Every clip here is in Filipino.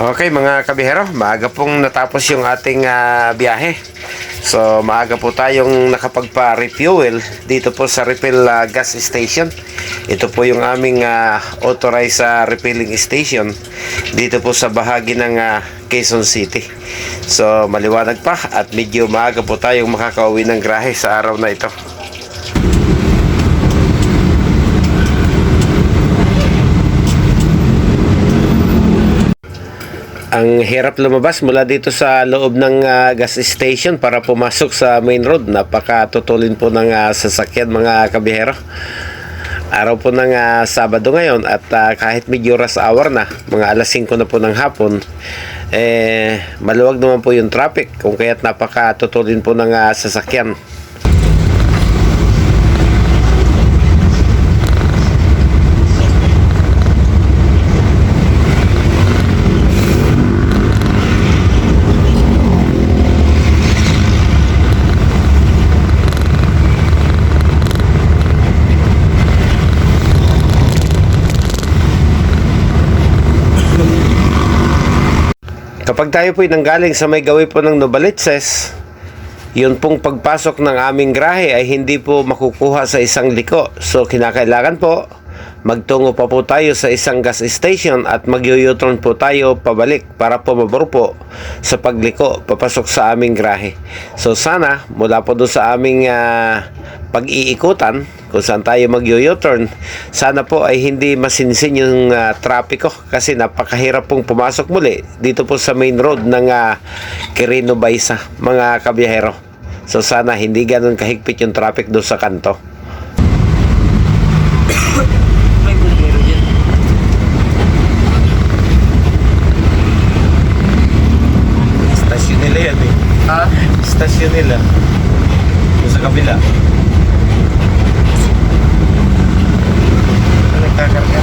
Okay mga kabihero, maaga pong natapos yung ating biyahe. So maaga po tayong nakapagpa-refuel dito po sa refill gas station. Ito po yung aming authorized refilling station dito po sa bahagi ng Quezon City. So maliwanag pa at medyo maaga po tayong makakauwi ng grahe sa araw na ito. Ang hirap lumabas mula dito sa loob ng gas station para pumasok sa main road. Napakatutulin po ng sasakyan mga kabihero. Araw po ng Sabado ngayon at kahit medyo rush hour na, mga alas 5 na po ng hapon, maluwag naman po yung traffic kung kaya't napakatutulin po ng sasakyan. Kapag tayo po'y nanggaling sa may gawi po ng Novaliches, yun pong pagpasok ng aming grahe ay hindi po makukuha sa isang liko. So kinakailangan po magtungo pa po tayo sa isang gas station at mag-u-turn po tayo pabalik para pumabor po sa pagliko papasok sa aming grahe. So sana mula po doon sa aming pag-iikutan kung saan tayo mag-u-turn, sana po ay hindi masinsin yung trapiko kasi napakahirap pong pumasok muli dito po sa main road ng Quirino Baysa mga kabiyahero. So sana hindi ganun kahigpit yung traffic doon sa kanto. Stasyon nila yan eh. Ha? Stasyon nila. Doon sa kabila. Nagkakarga.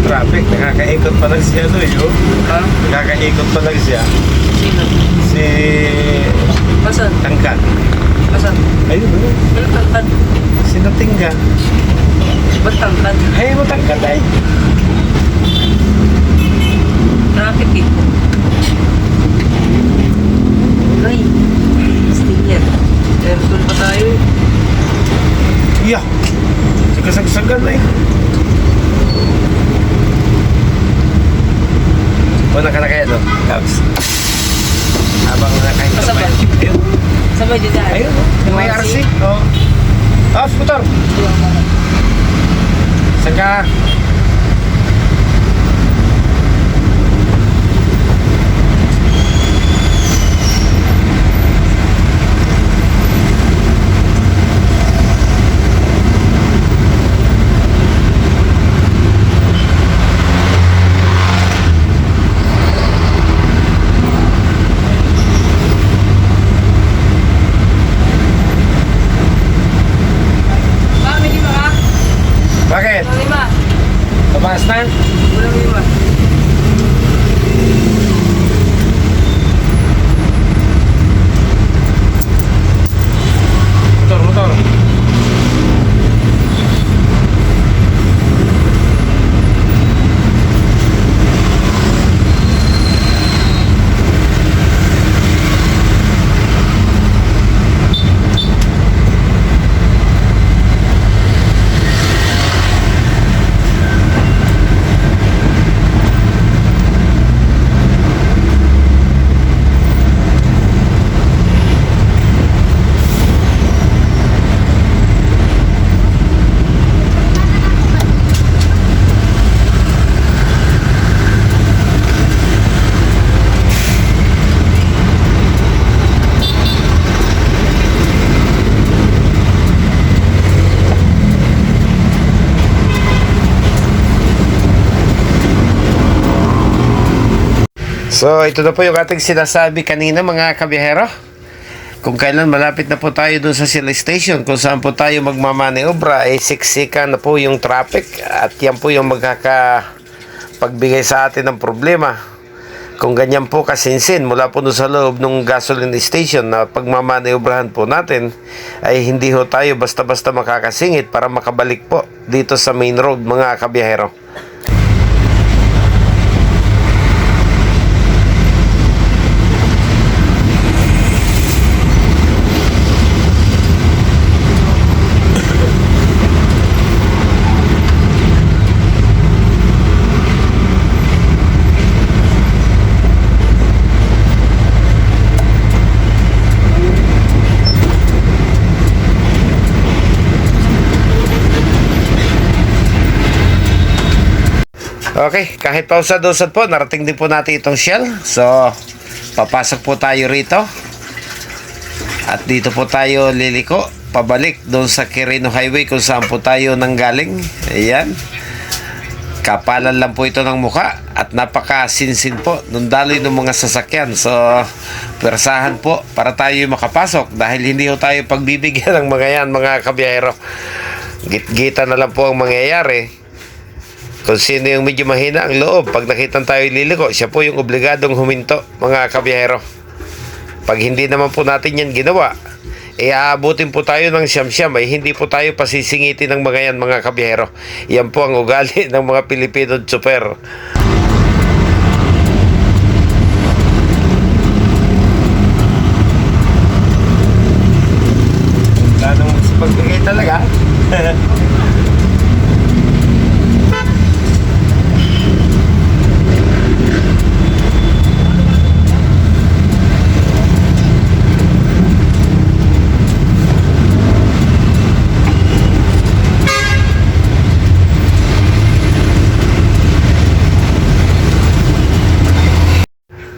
Traffic, nakakaikot pa lang siya no yun. Ha? Nakakaikot pa lang siya. Sino? Si... Asan? Tangkad. Asan? Ayun no? Ano tangkad? Si Natingga. Ba't tangkad? Ay, matangkad ay. Traffic eh. Ay, stinger. Aircon pa tayo eh. Yeah. Kasagsagan na eh. Una ka na kaya doon, Cabs? Habang nakahit ka Masabay. pa yun. Sabay din dyan. Ayun, yung may RC. Oo. Ah, scooter! Saka... Bakit? Walang lima. Tumaas na? Walang lima. Motor. So, ito na po yung ating sinasabi kanina mga kabiyahero. Kung kailan malapit na po tayo dun sa Sila Station, kung saan po tayo magmamaneobra, ay siksika na po yung traffic at yan po yung magkakapagbigay sa atin ng problema. Kung ganyan po kasinsin mula po dun sa loob ng gasoline station na pagmamaneobrahan po natin, ay hindi ho tayo basta-basta makakasingit para makabalik po dito sa main road mga kabiyahero. Okay, kahit pausad-usad po, narating din po natin itong Shell. So, papasok po tayo rito. At dito po tayo liliko, pabalik doon sa Quirino Highway kung saan po tayo nanggaling. Ayan. Kapalan lang po ito ng muka at napaka-sinsin po nung daloy ng mga sasakyan. So, persahan po para tayo makapasok dahil hindi po tayo pagbibigyan ng mga yan, mga kabiyahero. Git-gita na lang po ang mangyayari. Kung sino yung medyo mahina ang loob, pag nakita tayo liliko, siya po yung obligadong huminto, mga kabiyahero. Pag hindi naman po natin yan ginawa, aabutin po tayo ng siyam-siyam, ay hindi po tayo pasisingitin ng mga yan, mga kabiyahero. Yan po ang ugali ng mga Pilipino tsuper. Tanong mas pagbigay talaga.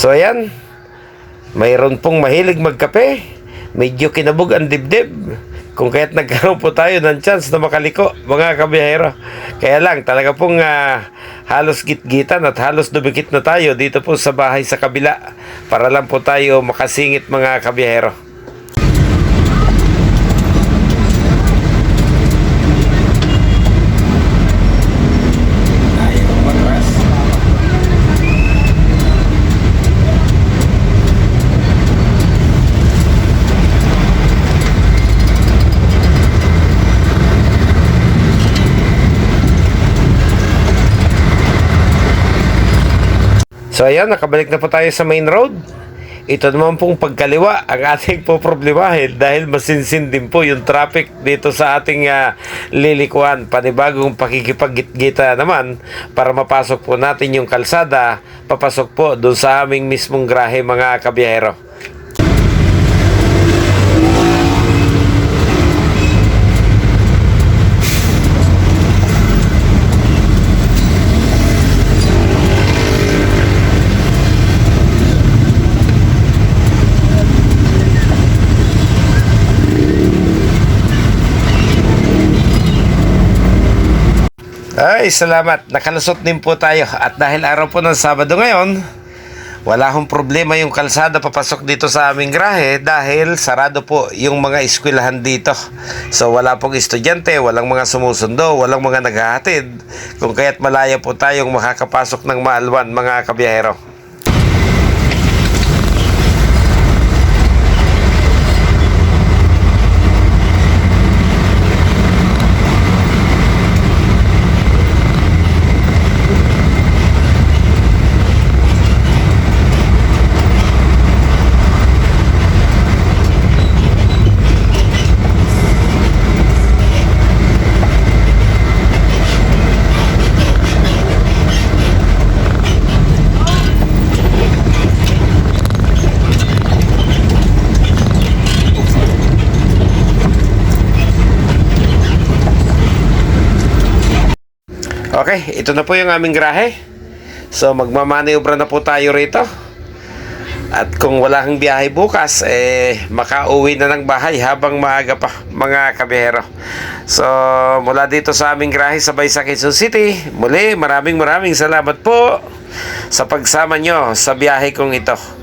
So ayan, mayroon pong mahilig magkape, medyo kinabog ang dibdib, kung kaya't nagkaroon po tayo ng chance na makaliko, mga kabiyahero. Kaya lang, talaga pong halos gitgitan at halos dumikit na tayo dito po sa bahay sa kabila para lang po tayo makasingit, mga kabiyahero. So ayan, nakabalik na po tayo sa main road. Ito naman pong pagkaliwa ang ating po problemahin dahil masinsin din po yung traffic dito sa ating lilikuan. Panibagong pakikipaggitgita naman para mapasok po natin yung kalsada, papasok po doon sa aming mismong grahe, mga kabiyahero. Ay, salamat. Nakalusot din po tayo. At dahil araw po ng Sabado ngayon, wala akong problema yung kalsada papasok dito sa aming grahe dahil sarado po yung mga eskwelahan dito. So wala pong estudyante, walang mga sumusundo, walang mga naghahatid. Kung kaya't malaya po tayong makakapasok ng maalwan, mga kabiyahero. Okay, ito na po yung aming grahe. So magmamaneobra na po tayo rito. At kung wala kang biyahe bukas, makauwi na ng bahay habang maaga pa, mga kabiyahero. So mula dito sa aming grahe sa Baysa, Quezon City, muli maraming salamat po. sa pagsama nyo sa biyahe kong ito.